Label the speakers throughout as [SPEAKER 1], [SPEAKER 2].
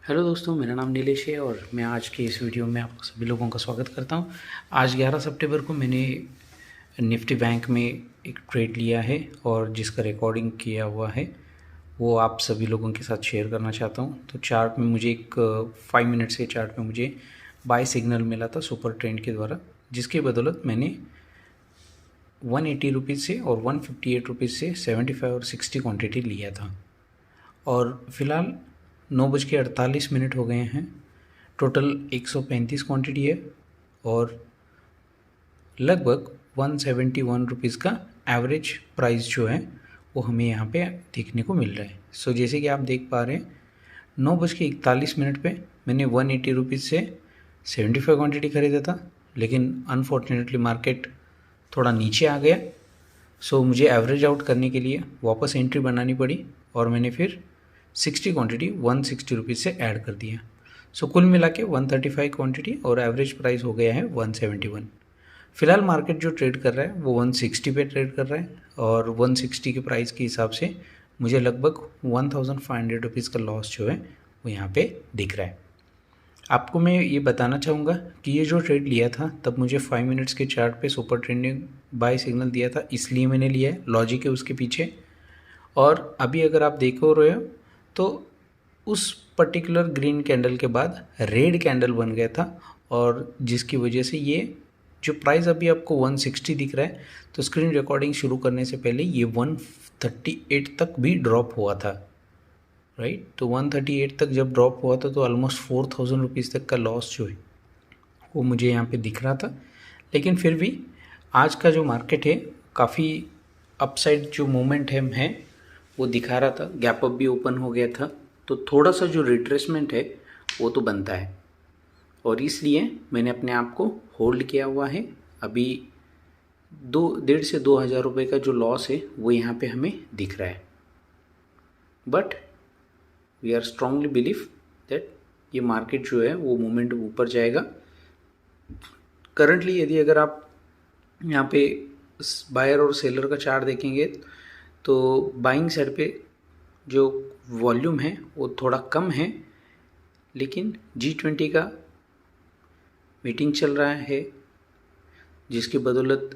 [SPEAKER 1] Hello दोस्तों, मेरा नाम नीलेश है और मैं आज के इस वीडियो में आप सभी लोगों का स्वागत करता हूं। आज 11 सितंबर को मैंने निफ्टी बैंक में एक ट्रेड लिया है और जिसका रिकॉर्डिंग किया हुआ है वो आप सभी लोगों के साथ शेयर करना चाहता हूं। तो चार्ट में मुझे एक 5 मिनट्स के चार्ट में मुझे बाय सिग्नल मिला था सुपर ट्रेंड के द्वारा, जिसकी बदौलत मैंने 180 रुपीज़ से और 158 रुपीज़ से 75 और 60 क्वांटिटी लिया था। और फिलहाल 9:48 हो गए हैं। टोटल 135 क्वांटिटी है और लगभग 171 रुपीज़ का एवरेज प्राइस जो है वो हमें यहाँ पे देखने को मिल रहा है। सो जैसे कि आप देख पा रहे हैं 9:41 पे मैंने 180 रुपीज़ से 75 क्वांटिटी खरीदा था, लेकिन अनफॉर्चुनेटली मार्केट थोड़ा नीचे आ गया। सो मुझे एवरेज आउट करने के लिए वापस एंट्री बनानी पड़ी और मैंने फिर 60 क्वांटिटी 160 रुपीज़ से ऐड कर दिया। सो कुल मिला के 135 क्वांटिटी और एवरेज प्राइस हो गया है 171। फिलहाल मार्केट जो ट्रेड कर रहा है वो 160 पे ट्रेड कर रहा है और 160 के प्राइस के हिसाब से मुझे लगभग 1500 रुपीज़ का लॉस जो है वो यहाँ पे दिख रहा है। आपको मैं ये बताना चाहूँगा कि ये जो ट्रेड लिया था तब मुझे 5 मिनट्स के चार्ट पे सुपर ट्रेंडिंग बाय सिग्नल दिया था, इसलिए मैंने लिया है, लॉजिक है उसके पीछे। और अभी अगर आप देख रहे हो तो उस पर्टिकुलर ग्रीन कैंडल के बाद रेड कैंडल बन गया था और जिसकी वजह से ये जो प्राइस अभी आपको 160 दिख रहा है, तो स्क्रीन रिकॉर्डिंग शुरू करने से पहले ये 138 तक भी ड्रॉप हुआ था, राइट। तो 138 तक जब ड्रॉप हुआ था तो ऑलमोस्ट 4000 रुपीज़ तक का लॉस जो है वो मुझे यहाँ पे दिख रहा था। लेकिन फिर भी आज का जो मार्केट है काफ़ी अपसाइड जो मोमेंट है वो दिखा रहा था, गैप अप भी ओपन हो गया था, तो थोड़ा सा जो रिट्रेसमेंट है वो तो बनता है और इसलिए मैंने अपने आप को होल्ड किया हुआ है। अभी 1,500 से 2,000 रुपये का जो लॉस है वो यहाँ पे हमें दिख रहा है, but we are strongly believe that ये मार्केट जो है वो मोमेंट ऊपर जाएगा। करंटली यदि अगर आप यहाँ पे बायर और सेलर का चार्ट देखेंगे तो बाइंग साइड पे जो वॉल्यूम है वो थोड़ा कम है, लेकिन G20 का मीटिंग चल रहा है जिसकी बदौलत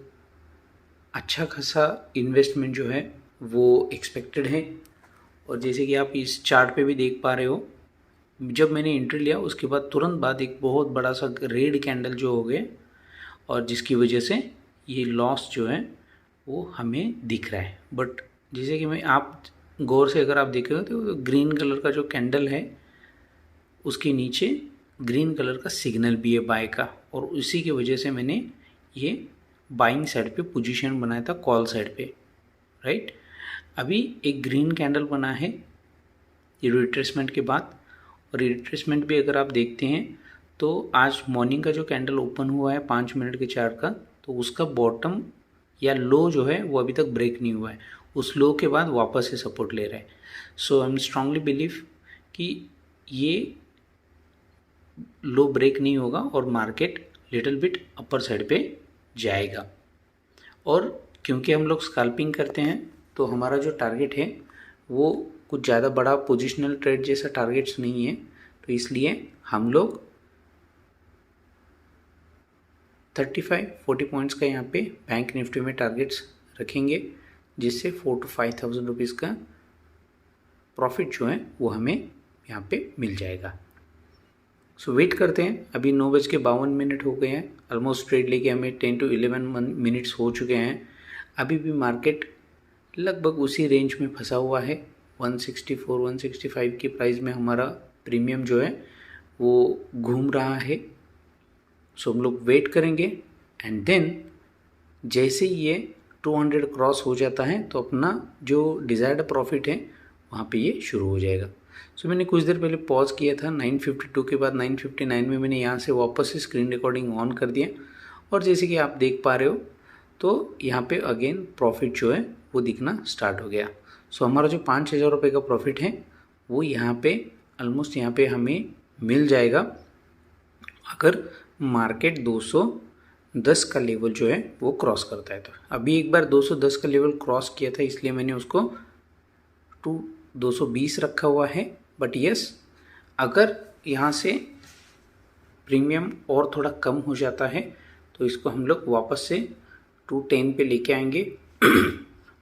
[SPEAKER 1] अच्छा खासा इन्वेस्टमेंट जो है वो एक्सपेक्टेड है। और जैसे कि आप इस चार्ट पे भी देख पा रहे हो, जब मैंने एंट्री लिया उसके बाद तुरंत बाद एक बहुत बड़ा सा रेड कैंडल जो हो गया और जिसकी वजह से ये लॉस जो है वो हमें दिख रहा है। बट जैसे कि मैं आप गौर से अगर आप देखेंगे तो ग्रीन कलर का जो कैंडल है उसके नीचे ग्रीन कलर का सिग्नल भी है बाय का, और उसी की वजह से मैंने ये बाइंग साइड पे पोजीशन बनाया था कॉल साइड पे, राइट। अभी एक ग्रीन कैंडल बना है ये रिट्रेसमेंट के बाद, और रिट्रेसमेंट भी अगर आप देखते हैं तो आज मॉर्निंग का जो कैंडल ओपन हुआ है 5 मिनट के चार्ट का, तो उसका बॉटम या लो जो है वो अभी तक ब्रेक नहीं हुआ है, उस लो के बाद वापस से सपोर्ट ले रहा है। सो आई एम स्ट्रांगली बिलीव कि ये लो ब्रेक नहीं होगा और market little bit upper side पे जाएगा। और क्योंकि हम लोग स्कैल्पिंग करते हैं तो हमारा जो टारगेट है वो कुछ ज़्यादा बड़ा पोजिशनल ट्रेड जैसा टारगेट्स नहीं है, तो इसलिए हम लोग 35-40 पॉइंट्स का यहाँ पे बैंक निफ्टी में टारगेट्स रखेंगे, जिससे 4,000 to 5,000 रुपीज़ का प्रॉफिट जो है वो हमें यहाँ पे मिल जाएगा। सो वेट करते हैं। अभी 9:52 हो गए हैं, ऑलमोस्ट ट्रेड लेके हमें 10 to 11 मिनट्स हो चुके हैं। अभी भी मार्केट लगभग उसी रेंज में फंसा हुआ है, 164-165 की प्राइस में हमारा प्रीमियम जो है वो घूम रहा है। सो हम लोग वेट करेंगे एंड देन जैसे ये 200 क्रॉस हो जाता है तो अपना जो डिज़ायर्ड प्रॉफिट है वहाँ पे ये शुरू हो जाएगा। सो मैंने कुछ देर पहले पॉज किया था 952 के बाद 959 में मैंने यहाँ से वापस से स्क्रीन रिकॉर्डिंग ऑन कर दिया, और जैसे कि आप देख पा रहे हो तो यहाँ पे अगेन प्रॉफिट जो है वो दिखना स्टार्ट हो गया। सो हमारा जो 5,000 रुपये का प्रॉफिट है वो यहाँ पे ऑलमोस्ट यहाँ पे हमें मिल जाएगा अगर मार्केट 210 का लेवल जो है वो क्रॉस करता है। तो अभी एक बार 210 का लेवल क्रॉस किया था, इसलिए मैंने उसको 220 रखा हुआ है। बट यस, अगर यहाँ से प्रीमियम और थोड़ा कम हो जाता है तो इसको हम लोग वापस से 210 पे लेके आएंगे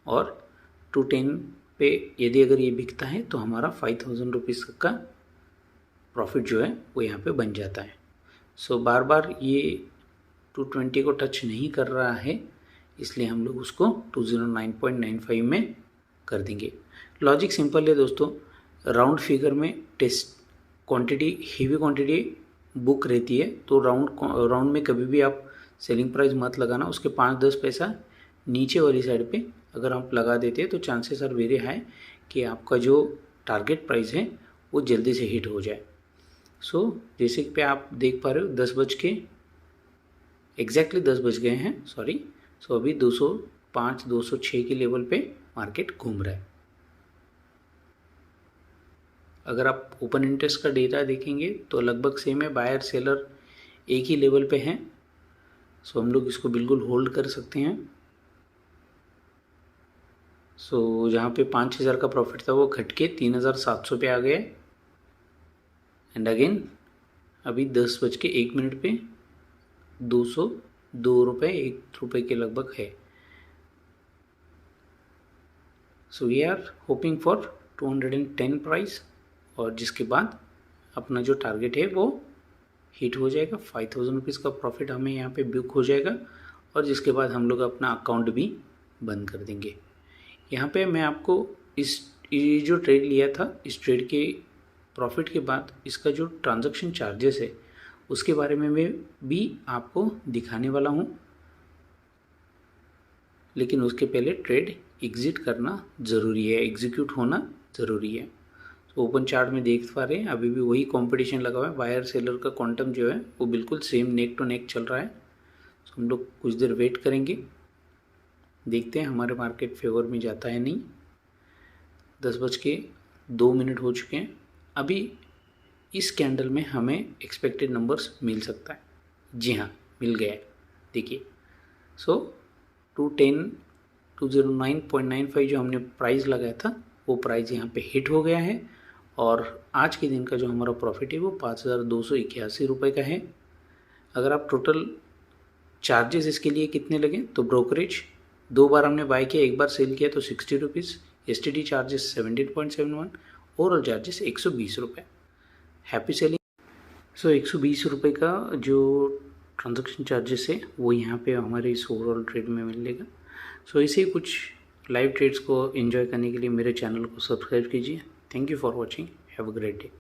[SPEAKER 1] और 210 पे यदि अगर ये बिकता है तो हमारा 5000 रुपीज़ का प्रॉफिट जो है वो यहाँ पे बन जाता है। सो बार बार ये 220 को टच नहीं कर रहा है, इसलिए हम लोग उसको 209.95 में कर देंगे। लॉजिक सिंपल है दोस्तों, राउंड फिगर में test quantity heavy quantity book रहती है तो राउंड में कभी भी आप सेलिंग प्राइस मत लगाना, उसके 5-10 पैसा नीचे वाली साइड पे अगर आप लगा देते हैं तो चांसेस आर वेरी हाई कि आपका जो टारगेट प्राइस है वो जल्दी से हिट हो जाए। सो जैसे कि आप देख पा रहे हो 10 बज गए हैं सॉरी। सो अभी 205 206 के लेवल पे मार्केट घूम रहा है। अगर आप ओपन इंटरेस्ट का डेटा देखेंगे तो लगभग सेम है, बायर सेलर एक ही लेवल पे हैं। सो हम लोग इसको बिल्कुल होल्ड कर सकते हैं। सो जहाँ पे 5000 का प्रॉफिट था वो घट के 3700 पे आ गया। एंड अगेन अभी 10:01 पे 202 रुपये 1 रुपये के लगभग है। So we are hoping for 210 price और जिसके बाद अपना जो टारगेट है वो हिट हो जाएगा। 5000 रुपीज़ का प्रॉफिट हमें यहाँ पे बुक हो जाएगा और जिसके बाद हम लोग अपना अकाउंट भी बंद कर देंगे। यहाँ पे मैं आपको ये जो ट्रेड लिया था इस ट्रेड के प्रॉफिट के बाद इसका जो ट्रांजैक्शन चार्जेस है उसके बारे में मैं भी आपको दिखाने वाला हूँ, लेकिन उसके पहले ट्रेड एग्जिट करना ज़रूरी है, एग्जीक्यूट होना ज़रूरी है। तो ओपन चार्ट में देख पा रहे हैं अभी भी वही कंपटीशन लगा हुआ है। बायर सेलर का क्वांटम जो है वो बिल्कुल सेम नेक टू नेक चल रहा है। तो हम लोग कुछ देर वेट करेंगे, देखते हैं हमारे मार्केट फेवर में जाता है नहीं। 10:02 हो चुके हैं। अभी इस कैंडल में हमें एक्सपेक्टेड नंबर्स मिल सकता है। जी हाँ, मिल गया है। देखिए सो 209.95 जो हमने प्राइस लगाया था वो प्राइस यहाँ पे हिट हो गया है और आज के दिन का जो हमारा प्रॉफिट है वो 5281 रुपये का है। अगर आप टोटल चार्जेस इसके लिए कितने लगे तो ब्रोकरेज 2 बार हमने बाय किया, 1 बार सेल किया तो 60 rupees, STD charges 17.71, overall charges 120 रुपये। Happy selling. सो 120 रुपये का जो ट्रांजैक्शन चार्जेस है वो यहाँ पे हमारे इस ओवरऑल ट्रेड में मिलेगा। सो इसे कुछ लाइव ट्रेड्स को एंजॉय करने के लिए मेरे चैनल को सब्सक्राइब कीजिए। Thank you for watching, have a great day.